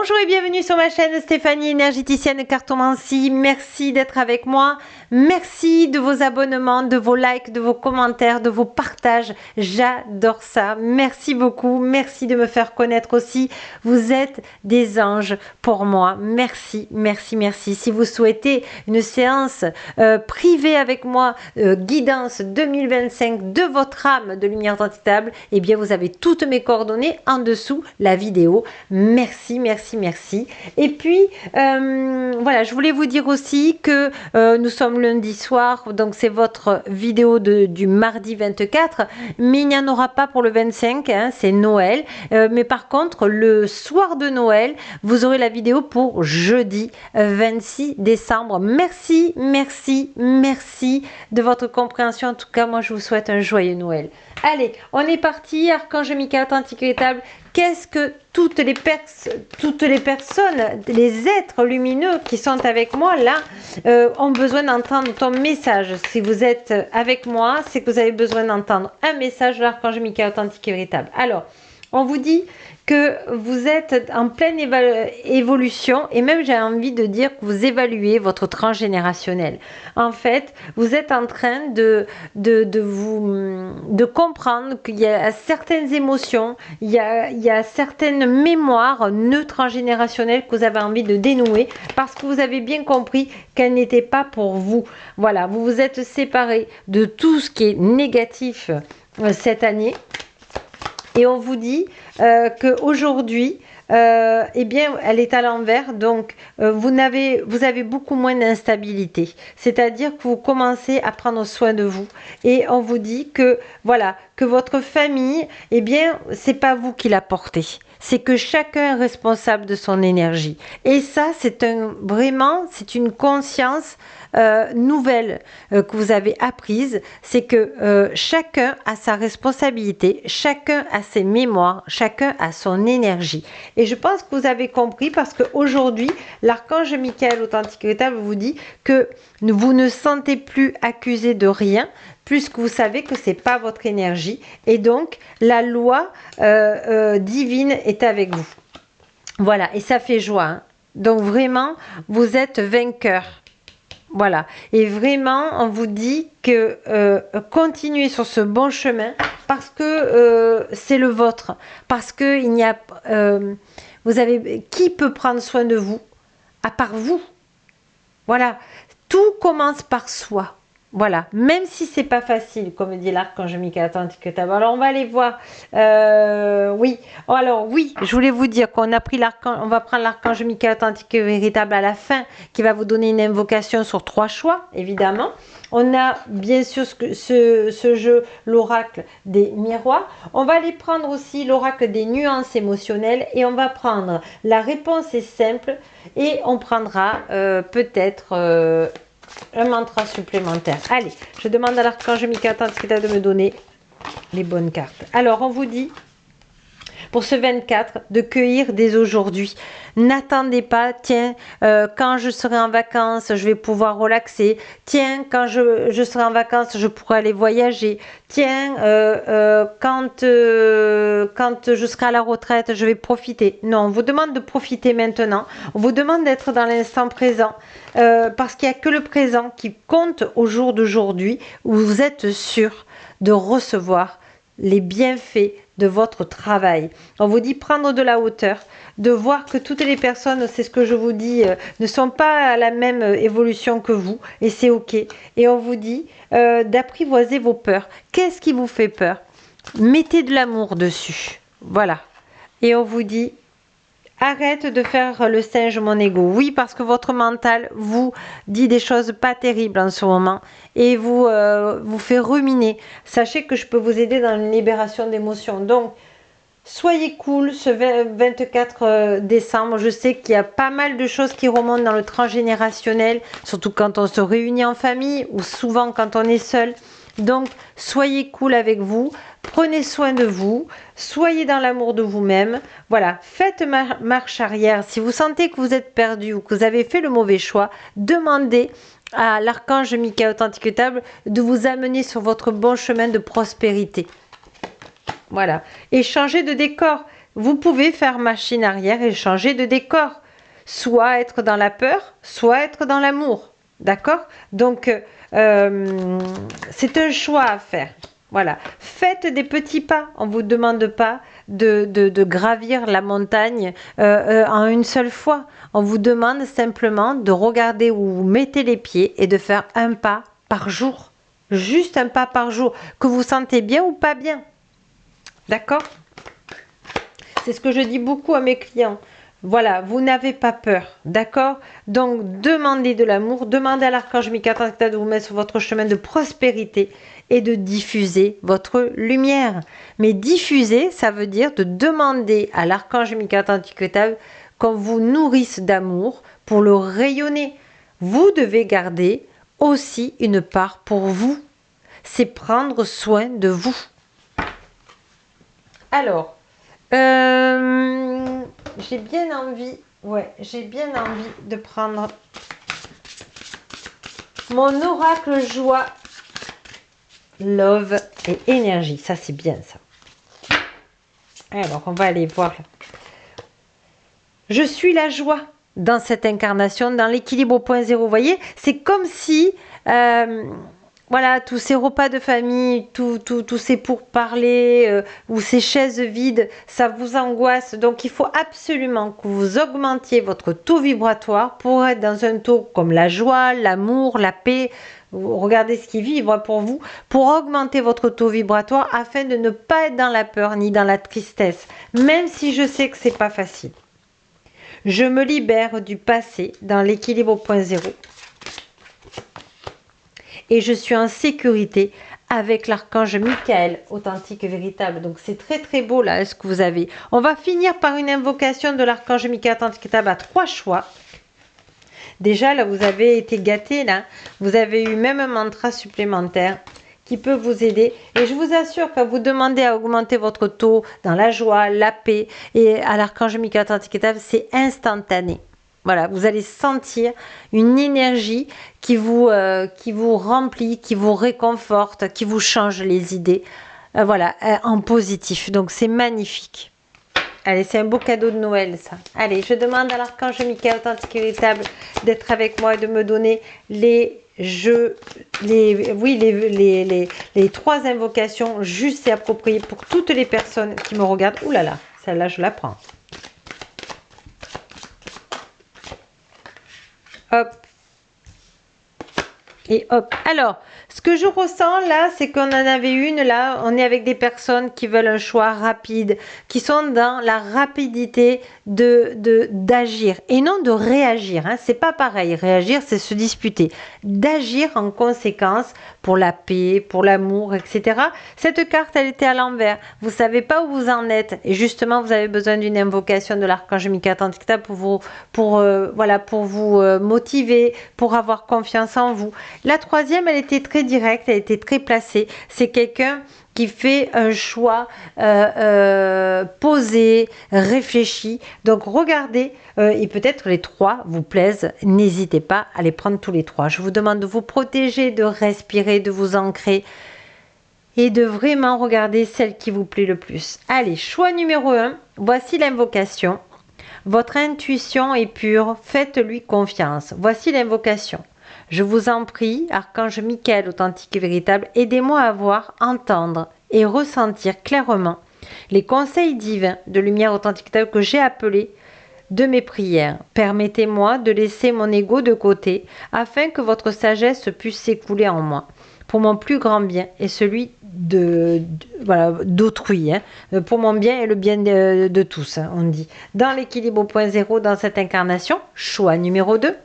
Bonjour et bienvenue sur ma chaîne Stéphanie énergéticienne cartomancie. Merci d'être avec moi. Merci de vos abonnements, de vos likes, de vos commentaires, de vos partages. J'adore ça. Merci beaucoup. Merci de me faire connaître aussi. Vous êtes des anges pour moi. Merci, merci, merci. Si vous souhaitez une séance privée avec moi, guidance 2025 de votre âme de lumière identitable, eh bien vous avez toutes mes coordonnées en dessous la vidéo. Merci, merci, merci. Et puis, voilà, je voulais vous dire aussi que nous sommes lundi soir, donc c'est votre vidéo du mardi 24, mais il n'y en aura pas pour le 25, hein, c'est Noël. Mais par contre, le soir de Noël, vous aurez la vidéo pour jeudi 26 décembre. Merci, merci, merci de votre compréhension. En tout cas, moi, je vous souhaite un joyeux Noël. Allez, on est parti. Archange Michael authentique et véritable. Qu'est-ce que toutes les personnes, les êtres lumineux qui sont avec moi là, ont besoin d'entendre ton message. Si vous êtes avec moi, c'est que vous avez besoin d'entendre un message de l'Archange Michael authentique et véritable. Alors, on vous dit que vous êtes en pleine évolution et même j'ai envie de dire que vous évaluez votre transgénérationnel. En fait, vous êtes en train de comprendre qu'il y a certaines émotions, il y a certaines mémoires transgénérationnelles que vous avez envie de dénouer parce que vous avez bien compris qu'elles n'étaient pas pour vous. Voilà, vous vous êtes séparés de tout ce qui est négatif cette année. Et on vous dit qu'aujourd'hui, eh bien, elle est à l'envers, donc vous avez beaucoup moins d'instabilité. C'est-à-dire que vous commencez à prendre soin de vous. Et on vous dit que, voilà, que votre famille, eh bien, c'est pas vous qui la portez. C'est que chacun est responsable de son énergie. Et ça, c'est c'est une conscience nouvelle que vous avez apprise. C'est que chacun a sa responsabilité, chacun a ses mémoires, chacun a son énergie. Et je pense que vous avez compris parce qu'aujourd'hui, l'archange Michael authentique et véritable vous dit que vous ne sentez plus accusé de rien, puisque vous savez que c'est pas votre énergie et donc la loi divine est avec vous. Voilà, et ça fait joie. Hein. Donc vraiment, vous êtes vainqueur. Voilà, et vraiment, on vous dit que continuez sur ce bon chemin parce que c'est le vôtre. Parce que il n'y a, qui peut prendre soin de vous à part vous. Voilà, tout commence par soi. Voilà, même si c'est pas facile, comme dit l'archange Michael authentique et véritable. Alors on va aller voir. Oui, alors oui, je voulais vous dire qu'on a pris on va prendre l'archange Michael authentique et véritable à la fin, qui va vous donner une invocation sur 3 choix, évidemment. On a bien sûr ce jeu, l'oracle des miroirs. On va aller prendre aussi l'oracle des nuances émotionnelles et on va prendre la réponse est simple et on prendra peut-être un mantra supplémentaire. Allez, je demande à l'archange Michael authentique et véritable de me donner les bonnes cartes. Alors, on vous dit, pour ce 24, de cueillir dès aujourd'hui. N'attendez pas, tiens, quand je serai en vacances, je vais pouvoir relaxer. Tiens, quand je serai en vacances, je pourrai aller voyager. Tiens, quand je serai à la retraite, je vais profiter. Non, on vous demande de profiter maintenant. On vous demande d'être dans l'instant présent. Parce qu'il n'y a que le présent qui compte au jour d'aujourd'hui où vous êtes sûr de recevoir les bienfaits de votre travail. On vous dit prendre de la hauteur, de voir que toutes les personnes, c'est ce que je vous dis, ne sont pas à la même évolution que vous et c'est ok. Et on vous dit d'apprivoiser vos peurs. Qu'est-ce qui vous fait peur? Mettez de l'amour dessus. Voilà. Et on vous dit arrête de faire le singe mon ego. Oui, parce que votre mental vous dit des choses pas terribles en ce moment et vous fait ruminer. Sachez que je peux vous aider dans une libération d'émotions. Donc, soyez cool ce 24 décembre. Je sais qu'il y a pas mal de choses qui remontent dans le transgénérationnel, surtout quand on se réunit en famille ou souvent quand on est seul. Donc, soyez cool avec vous, prenez soin de vous, soyez dans l'amour de vous-même. Voilà, faites marche arrière. Si vous sentez que vous êtes perdu ou que vous avez fait le mauvais choix, demandez à l'archange Michael authentique et véritable de vous amener sur votre bon chemin de prospérité. Voilà, et changez de décor. vous pouvez faire machine arrière et changer de décor. Soit être dans la peur, soit être dans l'amour. D'accord? Donc, c'est un choix à faire. Voilà. Faites des petits pas. On ne vous demande pas de gravir la montagne en une seule fois. On vous demande simplement de regarder où vous mettez les pieds et de faire un pas par jour. Juste un pas par jour. Que vous sentez bien ou pas bien. D'accord? C'est ce que je dis beaucoup à mes clients. Voilà, vous n'avez pas peur, d'accord? Donc, demandez de l'amour, demandez à l'archange Michael de vous mettre sur votre chemin de prospérité et de diffuser votre lumière. Mais diffuser, ça veut dire de demander à l'archange Michael qu'on vous nourrisse d'amour pour le rayonner. Vous devez garder aussi une part pour vous. C'est prendre soin de vous. Alors, j'ai bien envie de prendre mon oracle joie, love et énergie. Ça, c'est bien ça. Alors, on va aller voir. Je suis la joie dans cette incarnation, dans l'équilibre au point zéro. Vous voyez, c'est comme si... voilà, tous ces repas de famille, tous ces pourparlers ou ces chaises vides, ça vous angoisse. Donc, il faut absolument que vous augmentiez votre taux vibratoire pour être dans un taux comme la joie, l'amour, la paix. Regardez ce qui vibre pour vous, pour augmenter votre taux vibratoire afin de ne pas être dans la peur ni dans la tristesse, même si je sais que c'est pas facile. Je me libère du passé dans l'équilibre au point zéro. Et je suis en sécurité avec l'archange Michael, authentique et véritable. Donc c'est très très beau là ce que vous avez. On va finir par une invocation de l'archange Michael, authentique et véritable à 3 choix. Déjà là vous avez été gâtés là. Vous avez eu même un mantra supplémentaire qui peut vous aider. Et je vous assure que vous demandez à augmenter votre taux dans la joie, la paix et à l'archange Michael, authentique et véritable, c'est instantané. Voilà, vous allez sentir une énergie qui vous remplit, qui vous réconforte, qui vous change les idées, voilà, en positif. Donc, c'est magnifique. Allez, c'est un beau cadeau de Noël, ça. Allez, je demande à l'archange Michael, authentique et véritable, d'être avec moi et de me donner les 3 invocations justes et appropriées pour toutes les personnes qui me regardent. Ouh là là, celle-là, je la prends. Hop. Et hop. Alors, ce que je ressens là, c'est qu'on en avait une là. On est avec des personnes qui veulent un choix rapide, qui sont dans la rapidité d'agir et non de réagir. Hein. C'est pas pareil. Réagir, c'est se disputer. D'agir en conséquence pour la paix, pour l'amour, etc. Cette carte, elle était à l'envers. Vous savez pas où vous en êtes. Et justement, vous avez besoin d'une invocation de l'archange Michael pour vous motiver, pour avoir confiance en vous. La troisième, elle était très directe, elle était très placée. C'est quelqu'un qui fait un choix posé, réfléchi. Donc regardez, et peut-être les 3 vous plaisent, n'hésitez pas à les prendre tous les 3. Je vous demande de vous protéger, de respirer, de vous ancrer et de vraiment regarder celle qui vous plaît le plus. Allez, choix numéro 1, voici l'invocation. Votre intuition est pure, faites-lui confiance. Voici l'invocation. Je vous en prie, archange Michael, authentique et véritable, aidez-moi à voir, entendre et ressentir clairement les conseils divins de lumière authentique que j'ai appelés de mes prières. Permettez-moi de laisser mon ego de côté afin que votre sagesse puisse s'écouler en moi pour mon plus grand bien et celui d'autrui, hein, pour mon bien et le bien de tous, hein, on dit. Dans l'équilibre au point zéro, dans cette incarnation, choix numéro 2.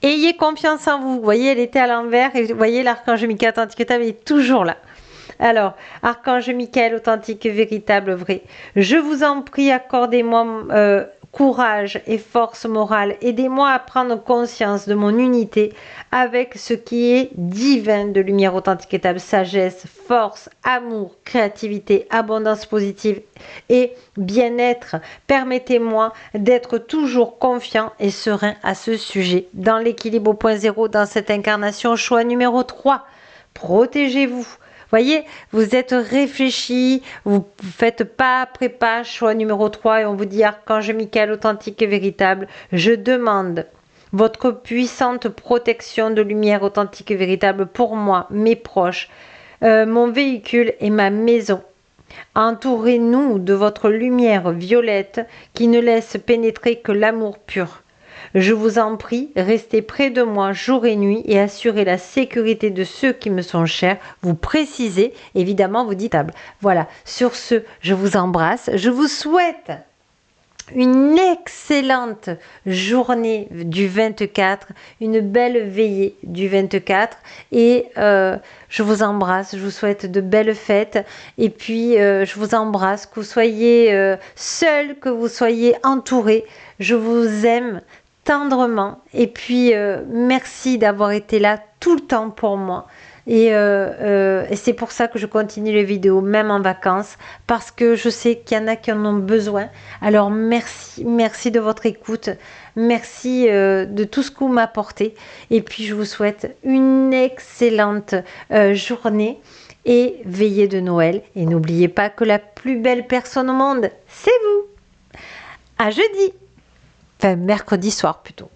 Ayez confiance en vous. Vous voyez, elle était à l'envers et vous voyez l'archange Michael, authentique et véritable, est toujours là. Alors, archange Michael, authentique et véritable, vrai. Je vous en prie, accordez-moi courage et force morale. Aidez-moi à prendre conscience de mon unité avec ce qui est divin de lumière authentique et véritable, sagesse, force, amour, créativité, abondance positive et bien-être. Permettez-moi d'être toujours confiant et serein à ce sujet. Dans l'équilibre au point zéro, dans cette incarnation, choix numéro 3. Protégez-vous. Voyez, vous êtes réfléchi, vous faites pas après pas, choix numéro 3 et on vous dit Archange Michael authentique et véritable, je demande votre puissante protection de lumière authentique et véritable pour moi, mes proches, mon véhicule et ma maison. Entourez-nous de votre lumière violette qui ne laisse pénétrer que l'amour pur. Je vous en prie, restez près de moi jour et nuit et assurez la sécurité de ceux qui me sont chers. Vous précisez, évidemment, vous dites table. Voilà, sur ce, je vous embrasse. Je vous souhaite une excellente journée du 24, une belle veillée du 24 et je vous embrasse, je vous souhaite de belles fêtes et puis je vous embrasse, que vous soyez seul, que vous soyez entouré, je vous aime tendrement et puis merci d'avoir été là tout le temps pour moi. Et c'est pour ça que je continue les vidéos, même en vacances, parce que je sais qu'il y en a qui en ont besoin. Alors merci, merci de votre écoute, merci de tout ce que vous m'apportez. Et puis je vous souhaite une excellente journée et veillée de Noël. Et n'oubliez pas que la plus belle personne au monde, c'est vous. À jeudi, enfin mercredi soir plutôt.